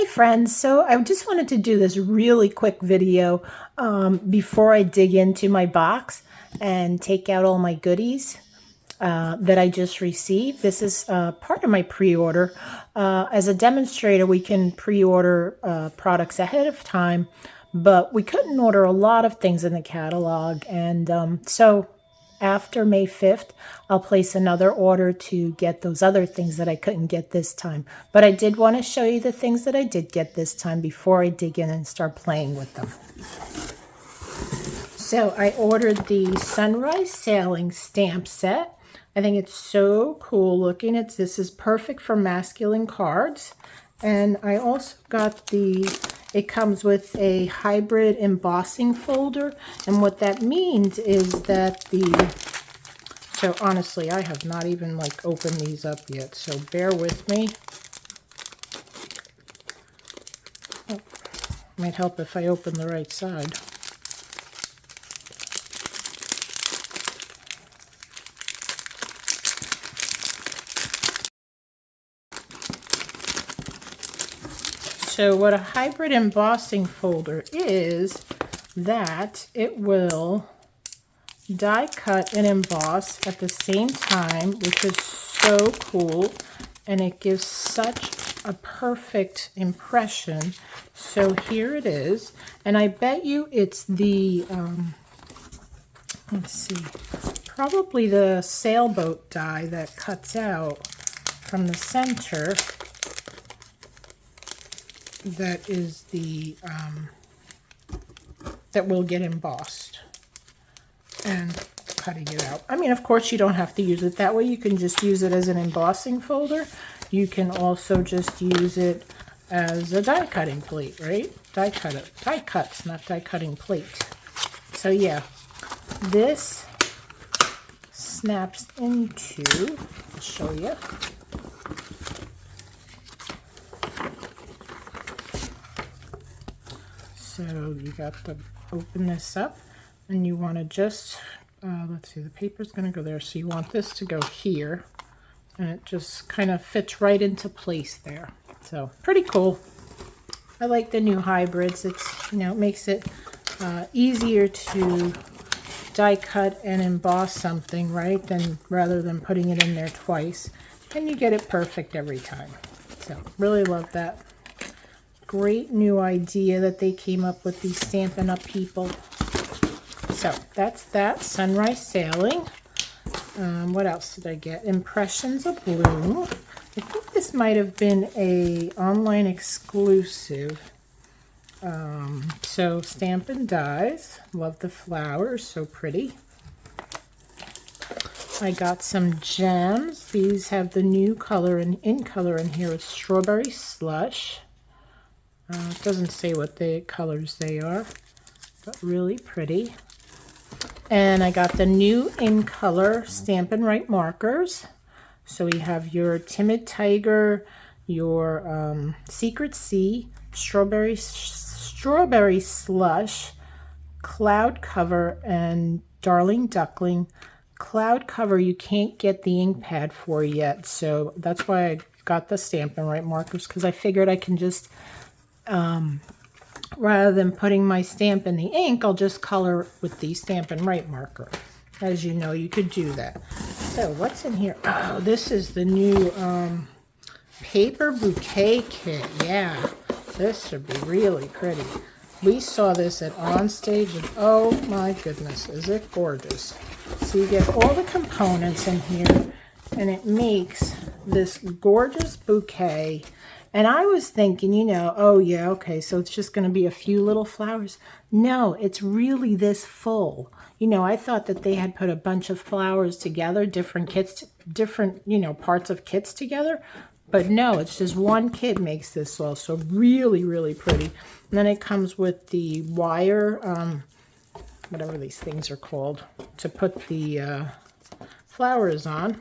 Friends, so I just wanted to do this really quick video before I dig into my box and take out all my goodies that I just received. This is part of my pre-order. As a demonstrator, we can pre-order products ahead of time, but we couldn't order a lot of things in the catalog, and so after May 5th, I'll place another order to get those other things that I couldn't get this time. But I did want to show you the things that I did get this time before I dig in and start playing with them. So I ordered the Sunrise Sailing stamp set. I think it's so cool looking. This is perfect for masculine cards. And I also got it comes with a hybrid embossing folder, and what that means is that so honestly, I have not even opened these up yet, so bear with me. Oh, might help if I open the right side. So what a hybrid embossing folder is, that it will die cut and emboss at the same time, which is so cool, and it gives such a perfect impression. So here it is, and I bet you it's the, let's see, probably the sailboat die that cuts out from the center. That is the that will get embossed and cutting it out. I mean, of course, you don't have to use it that way. You can just use it as an embossing folder. You can also just use it as a die cutting plate, right? Die cuts, not die cutting plate. So yeah, this snaps into, I'll show you. So you got to open this up, and you want to just, let's see, the paper's going to go there. So you want this to go here, and it just kind of fits right into place there. So pretty cool. I like the new hybrids. It's, it makes it easier to die cut and emboss something, right? Rather than putting it in there twice. And you get it perfect every time. So really love that. Great new idea that they came up with, these Stampin' Up people. So that's that, Sunrise Sailing. What else did I get? Impressions of Bloom. I think this might have been a online exclusive. So Stampin' Dies. Love the flowers, so pretty. I got some gems. These have the new color and in color in here. It's Strawberry Slush. It doesn't say what colors they are, but really pretty. And I got the new in color Stampin' Right markers. So we have your Timid Tiger, your Secret Sea, Strawberry Slush, Cloud Cover, and Darling Duckling. Cloud Cover you can't get the ink pad for yet, so that's why I got the Stampin' Right markers, because I figured I can just rather than putting my stamp in the ink, I'll just color with the Stampin' Right marker. As you know, you could do that. So what's in here? Oh, this is the new paper bouquet kit. Yeah, this should be really pretty. We saw this at Onstage, and oh my goodness, is it gorgeous. So you get all the components in here, and it makes this gorgeous bouquet. And I was thinking, oh yeah, okay, so it's just going to be a few little flowers. No, it's really this full. I thought that they had put a bunch of flowers together, different kits, different, parts of kits together. But no, it's just one kit makes this all. So really, really pretty. And then it comes with the wire, whatever these things are called, to put the flowers on.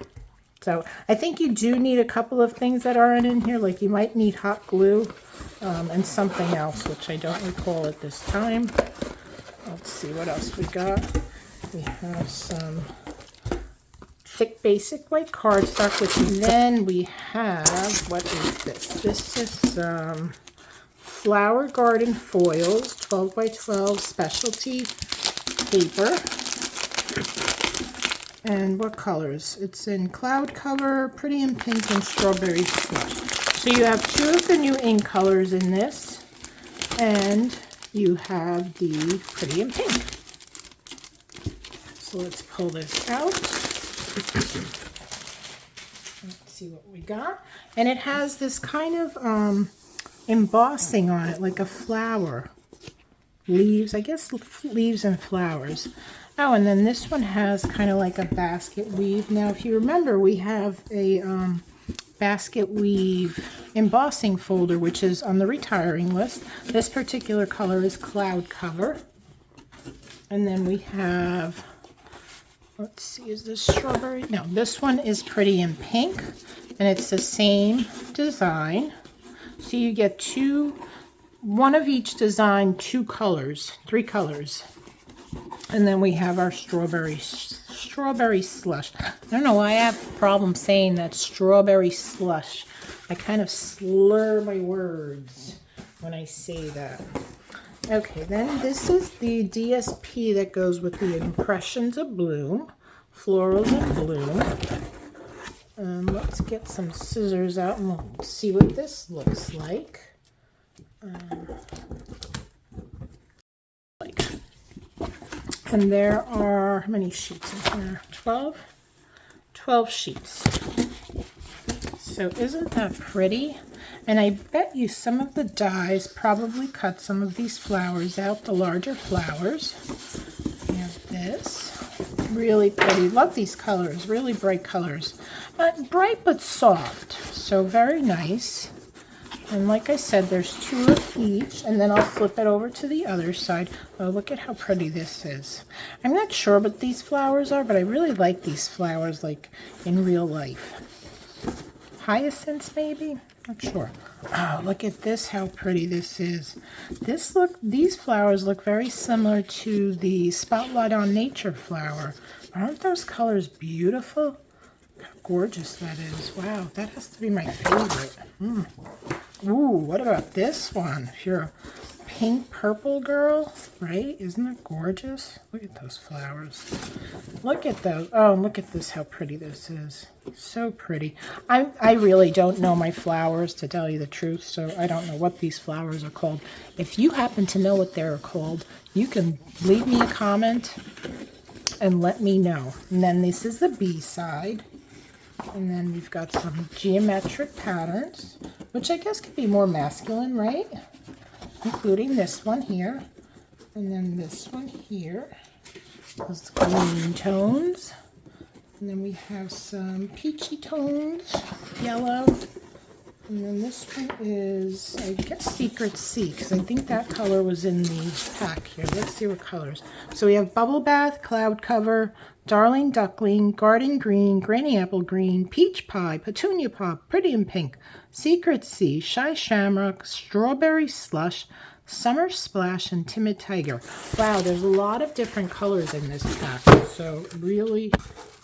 So I think you do need a couple of things that aren't in here. Like you might need hot glue and something else, which I don't recall at this time. Let's see what else we got. We have some thick basic white cardstock, which then we have, what is this? This is some Flower Garden foils, 12 by 12 specialty paper. And what colors? It's in Cloud Cover, Pretty in Pink, and Strawberry Slush. So you have two of the new ink colors in this, and you have the Pretty in Pink. So let's pull this out. Let's see what we got. And it has this kind of embossing on it, like a flower. Leaves, I guess leaves and flowers. Oh, and then this one has kind of like a basket weave. Now, if you remember, we have a basket weave embossing folder, which is on the retiring list. This particular color is Cloud Cover. And then we have, let's see, is this strawberry? No, this one is Pretty in Pink, and it's the same design. So you get one of each design, three colors. And then we have our strawberry slush. I don't know why I have a problem saying that, strawberry slush. I kind of slur my words when I say that. Okay, then this is the DSP that goes with the Impressions of Bloom, Florals in Bloom. Let's get some scissors out and we'll see what this looks like. And there are, how many sheets in here? 12? 12 sheets. So isn't that pretty? And I bet you some of the dies probably cut some of these flowers out, the larger flowers. We have this. Really pretty. Love these colors. Really bright colors. Bright but soft. So very nice. And like I said, there's two of each, and then I'll flip it over to the other side. Oh, look at how pretty this is. I'm not sure what these flowers are, but I really like these flowers, like in real life. Hyacinths, maybe? Not sure. Oh, look at this, how pretty this is. These flowers look very similar to the Spotlight on Nature flower. Aren't those colors beautiful? How gorgeous that is. Wow, that has to be my favorite. Ooh, what about this one? If you're a pink purple girl, right? Isn't that gorgeous? Look at those flowers. Look at those. Oh, look at this, how pretty this is. So pretty. I really don't know my flowers, to tell you the truth, so I don't know what these flowers are called. If you happen to know what they're called, you can leave me a comment and let me know. And then this is the B side. And then we've got some geometric patterns, which I guess could be more masculine, right? Including this one here. And then this one here. Those green tones. And then we have some peachy tones, yellow. And then this one is, I guess, Secret Sea, because I think that color was in the pack here. Let's see what colors. So we have Bubble Bath, Cloud Cover, Darling Duckling, Garden Green, Granny Apple Green, Peach Pie, Petunia Pop, Pretty in Pink, Secret Sea, Shy Shamrock, Strawberry Slush, Summer Splash, and Timid Tiger. Wow, there's a lot of different colors in this pack. So really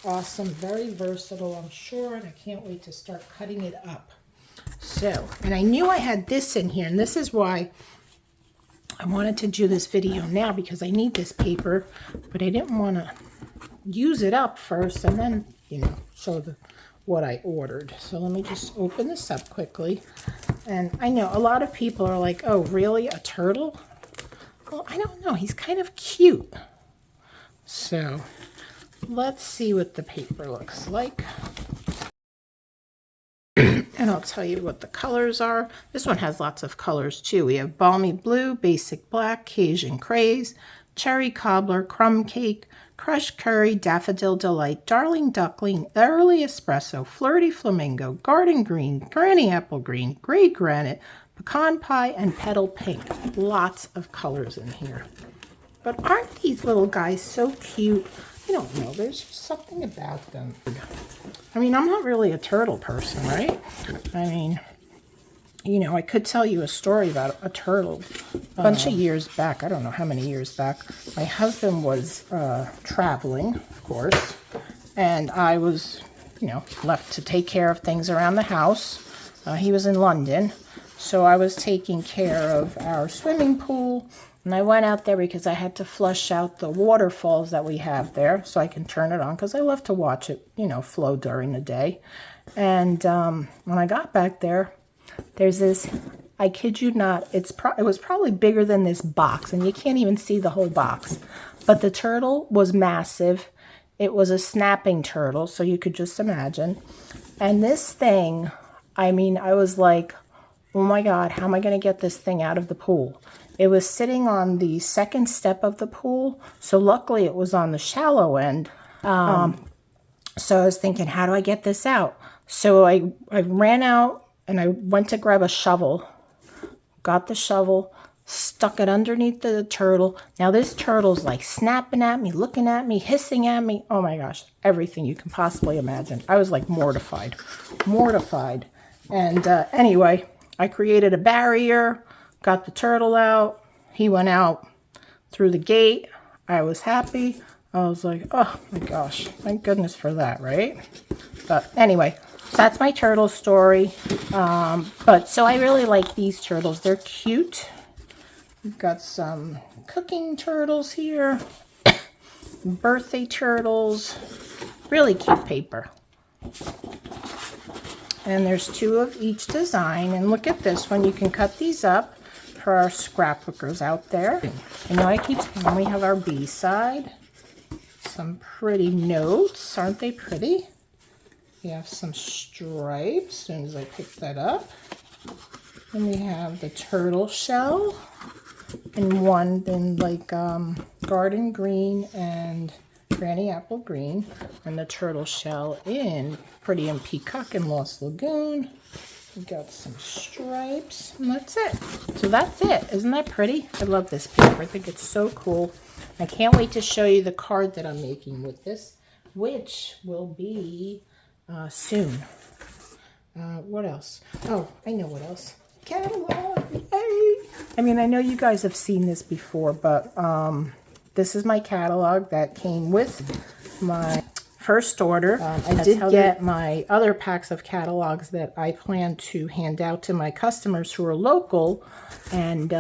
awesome, very versatile, I'm sure, and I can't wait to start cutting it up. So, and I knew I had this in here, and this is why I wanted to do this video now, because I need this paper, but I didn't want to use it up first and then, show what I ordered. So let me just open this up quickly. And I know a lot of people are like, oh, really, a turtle? Well, I don't know. He's kind of cute. So let's see what the paper looks like. And I'll tell you what the colors are. This one has lots of colors too. We have Balmy Blue, Basic Black, Cajun Craze, Cherry Cobbler, Crumb Cake, Crushed Curry, Daffodil Delight, Darling Duckling, Early Espresso, Flirty Flamingo, Garden Green, Granny Apple Green, Grey Granite, Pecan Pie, and Petal Pink. Lots of colors in here. But aren't these little guys so cute? I don't know. There's just something about them. I mean, I'm not really a turtle person, right? I mean, you know, I could tell you a story about a turtle. A bunch of years back, I don't know how many years back, my husband was traveling, of course, and I was, you know, left to take care of things around the house. He was in London, so I was taking care of our swimming pool, and I went out there because I had to flush out the waterfalls that we have there so I can turn it on, because I love to watch it, you know, flow during the day. And when I got back there, there's this, I kid you not, it was probably bigger than this box, and you can't even see the whole box. But the turtle was massive. It was a snapping turtle, so you could just imagine. And this thing, I mean, I was like, oh my God, how am I going to get this thing out of the pool? It was sitting on the second step of the pool, so luckily it was on the shallow end. So I was thinking, how do I get this out? So I ran out and I went to grab a shovel, got the shovel, stuck it underneath the turtle. Now this turtle's like snapping at me, looking at me, hissing at me. Oh my gosh, everything you can possibly imagine. I was like mortified. And anyway, I created a barrier, got the turtle out. He went out through the gate. I was happy. I was like, oh my gosh, thank goodness for that, right? But anyway, so that's my turtle story. So I really like these turtles. They're cute. We've got some cooking turtles here, birthday turtles, really cute paper. And there's 2 of each design. And look at this one. You can cut these up for our scrapbookers out there. You know, I keep saying we have our B side. Some pretty notes. Aren't they pretty? We have some stripes as soon as I pick that up. And we have the turtle shell. And one in like garden green and granny apple green. And the turtle shell in Pretty and Peacock and Lost Lagoon. We got some stripes, and that's it. So that's it. Isn't that pretty? I love this paper. I think it's so cool. I can't wait to show you the card that I'm making with this, which will be soon. What else? Oh, I know what else. Catalog. Yay! I mean, I know you guys have seen this before, but this is my catalog that came with my first order. I did get my other packs of catalogs that I plan to hand out to my customers who are local. And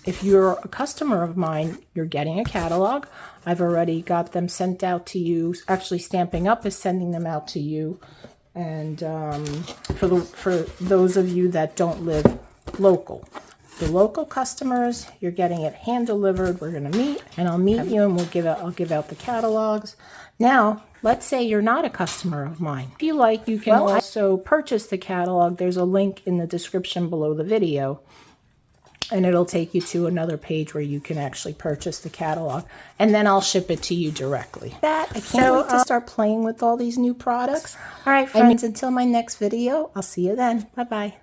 if you're a customer of mine, you're getting a catalog. I've already got them sent out to you. Actually, Stampin' Up is sending them out to you. And for those of you that don't live local. The local customers, you're getting it hand delivered. We're going to meet, and I'll meet you, and I'll give out the catalogs. Now, let's say you're not a customer of mine. If you like, you can also purchase the catalog. There's a link in the description below the video, and it'll take you to another page where you can actually purchase the catalog, and then I'll ship it to you directly. I can't wait to start playing with all these new products. All right, friends, until my next video, I'll see you then. Bye-bye.